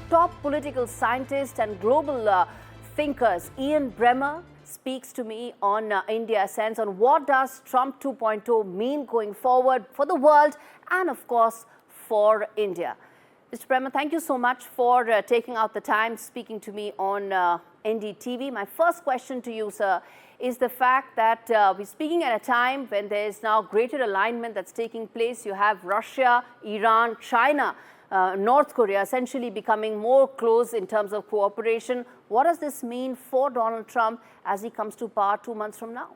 Top political scientist and global thinkers Ian Bremmer speaks to me on India Sense on what does Trump 2.0 mean going forward for the world and of course for India. Mr. Bremmer, thank you so much for taking out the time speaking to me on NDTV. My first question to you, sir, is the fact that we're speaking at a time when there is now greater alignment that's taking place. You have Russia, Iran, China, North Korea essentially becoming more close in terms of cooperation. What does this mean for Donald Trump as he comes to power 2 months from now?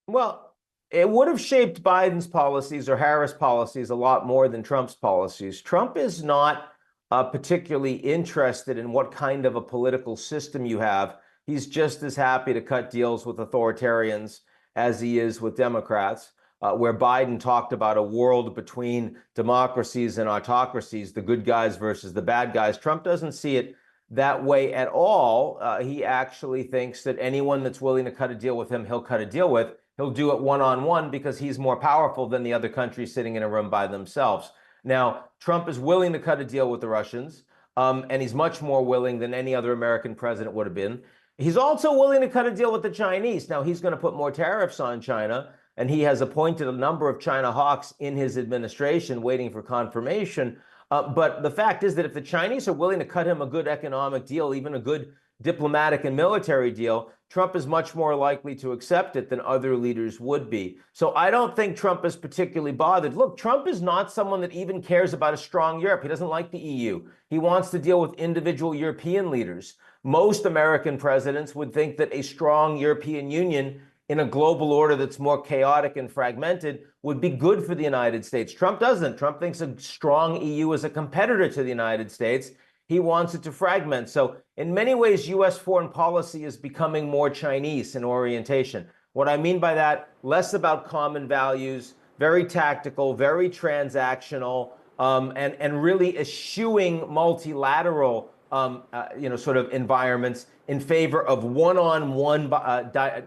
Well, it would have shaped Biden's policies or Harris' policies a lot more than Trump's policies. Trump is not particularly interested in what kind of a political system you have. He's just as happy to cut deals with authoritarians as he is with Democrats. Where Biden talked about a world between democracies and autocracies, the good guys versus the bad guys. Trump doesn't see it that way at all. He actually thinks that anyone that's willing to cut a deal with him, he'll cut a deal with. He'll do it one-on-one because he's more powerful than the other countries sitting in a room by themselves. Now, Trump is willing to cut a deal with the Russians, and he's much more willing than any other American president would have been. He's also willing to cut a deal with the Chinese. Now, he's going to put more tariffs on China, and he has appointed a number of China hawks in his administration waiting for confirmation. But the fact is that if the Chinese are willing to cut him a good economic deal, even a good diplomatic and military deal, Trump is much more likely to accept it than other leaders would be. So I don't think Trump is particularly bothered. Look, Trump is not someone that even cares about a strong Europe. He doesn't like the EU. He wants to deal with individual European leaders. Most American presidents would think that a strong European Union in a global order that's more chaotic and fragmented would be good for the United States. Trump doesn't. Trump thinks a strong EU is a competitor to the United States. He wants it to fragment. So in many ways, U.S. foreign policy is becoming more Chinese in orientation. What I mean by that, less about common values, very tactical, very transactional, and really eschewing multilateral sort of environments in favor of one-on-one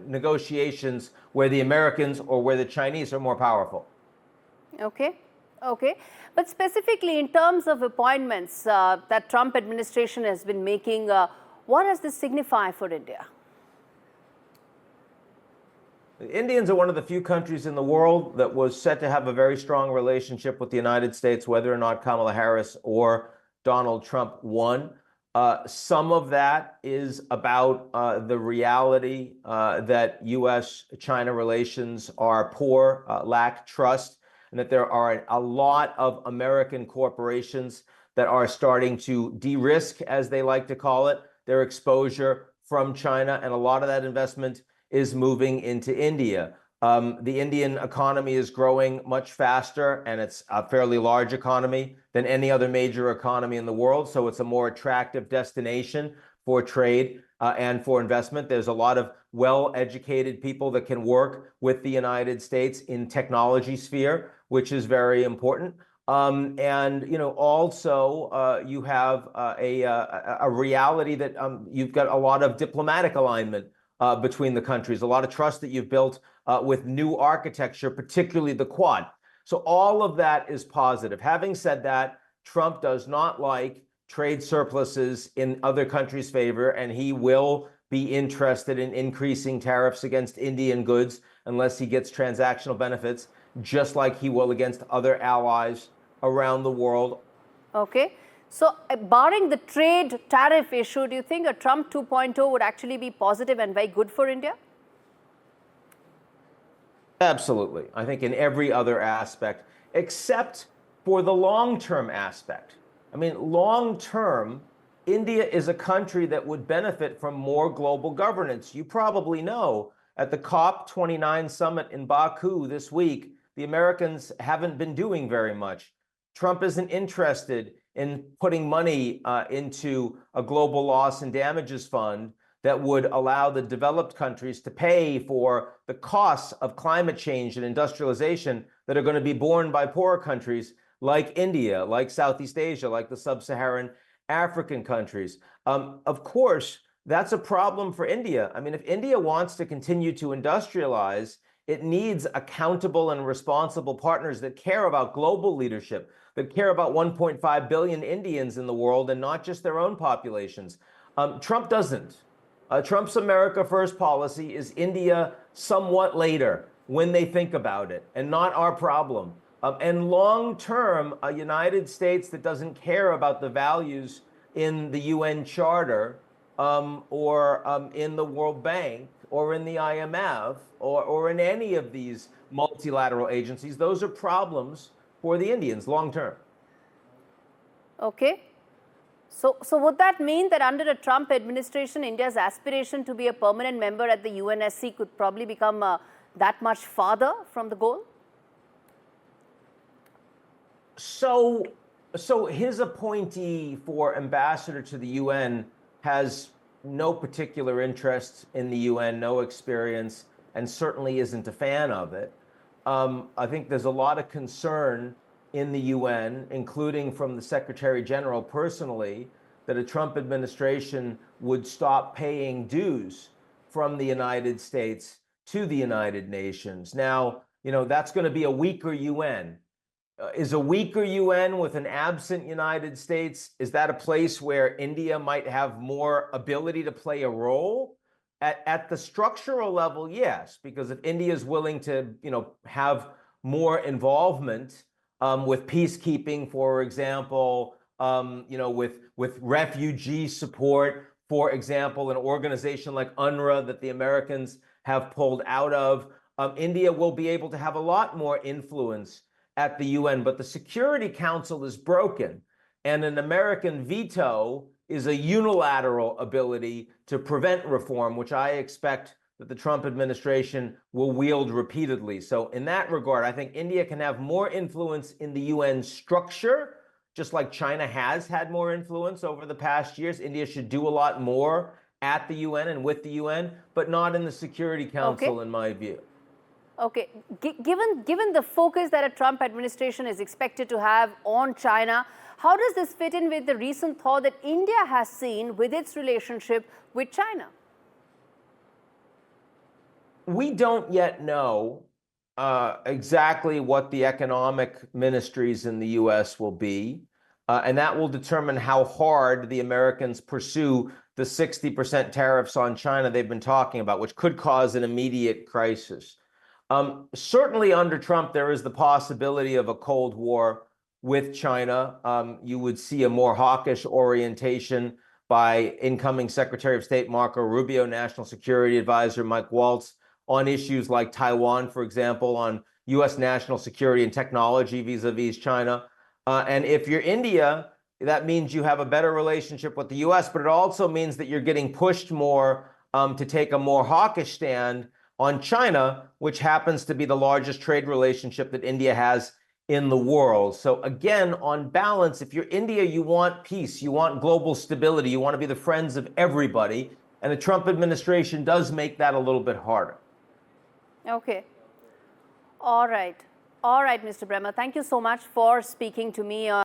negotiations where the Americans or where the Chinese are more powerful. Okay. But specifically in terms of appointments that Trump administration has been making, what does this signify for India? The Indians are one of the few countries in the world that was set to have a very strong relationship with the United States, whether or not Kamala Harris or Donald Trump won. Some of that is about the reality that U.S.-China relations are poor, lack trust, and that there are a lot of American corporations that are starting to de-risk, as they like to call it, their exposure from China, and a lot of that investment is moving into India. The Indian economy is growing much faster, and it's a fairly large economy than any other major economy in the world. So it's a more attractive destination for trade and for investment. There's a lot of well-educated people that can work with the United States in technology sphere, which is very important. And also you have a reality that you've got a lot of diplomatic alignment between the countries, a lot of trust that you've built with new architecture, particularly the Quad. So all of that is positive. Having said that, Trump does not like trade surpluses in other countries' favor, and he will be interested in increasing tariffs against Indian goods unless he gets transactional benefits, just like he will against other allies around the world. Okay. So barring the trade tariff issue, do you think a Trump 2.0 would actually be positive and very good for India? Absolutely. I think in every other aspect, except for the long-term aspect. I mean, long-term, India is a country that would benefit from more global governance. You probably know at the COP29 summit in Baku this week, the Americans haven't been doing very much. Trump isn't interested in putting money into a global loss and damages fund that would allow the developed countries to pay for the costs of climate change and industrialization that are going to be borne by poorer countries like India, like Southeast Asia, like the sub-Saharan African countries. Of course, that's a problem for India. I mean, if India wants to continue to industrialize, it needs accountable and responsible partners that care about global leadership. that care about 1.5 billion Indians in the world and not just their own populations. Trump doesn't. Trump's America First policy is India somewhat later when they think about it, and not our problem. And long term, a United States that doesn't care about the values in the UN Charter or in the World Bank or in the IMF or in any of these multilateral agencies, those are problems for the Indians long term. Okay. So would that mean that under a Trump administration, India's aspiration to be a permanent member at the UNSC could probably become that much farther from the goal? So his appointee for ambassador to the UN has no particular interest in the UN, no experience, and certainly isn't a fan of it. I think there's a lot of concern in the UN, including from the Secretary General personally, that a Trump administration would stop paying dues from the United States to the United Nations. Now, that's going to be a weaker UN. Is a weaker UN with an absent United States, is that a place where India might have more ability to play a role? At the structural level, yes, because if India is willing to, have more involvement with peacekeeping, for example, with refugee support, for example, an organization like UNRWA that the Americans have pulled out of, India will be able to have a lot more influence at the UN. But the Security Council is broken, and an American veto is a unilateral ability to prevent reform, which I expect that the Trump administration will wield repeatedly. So in that regard, I think India can have more influence in the UN structure, just like China has had more influence over the past years. India should do a lot more at the UN and with the UN, but not in the Security Council, in my view. Okay, given the focus that a Trump administration is expected to have on China, how does this fit in with the recent thaw that India has seen with its relationship with China? We don't yet know exactly what the economic ministries in the U.S. will be, and that will determine how hard the Americans pursue the 60% tariffs on China they've been talking about, which could cause an immediate crisis. Certainly under Trump, there is the possibility of a Cold War with China. You would see a more hawkish orientation by incoming Secretary of State Marco Rubio, National Security Advisor Mike Waltz, on issues like Taiwan, for example, on U.S. national security and technology vis-a-vis China. And if you're India, that means you have a better relationship with the U.S., but it also means that you're getting pushed more to take a more hawkish stand on China, which happens to be the largest trade relationship that India has in the world. So again, on balance, if you're India, you want peace, you want global stability, you want to be the friends of everybody. And the Trump administration does make that a little bit harder. Okay. All right. All right, Mr. Bremmer. Thank you so much for speaking to me.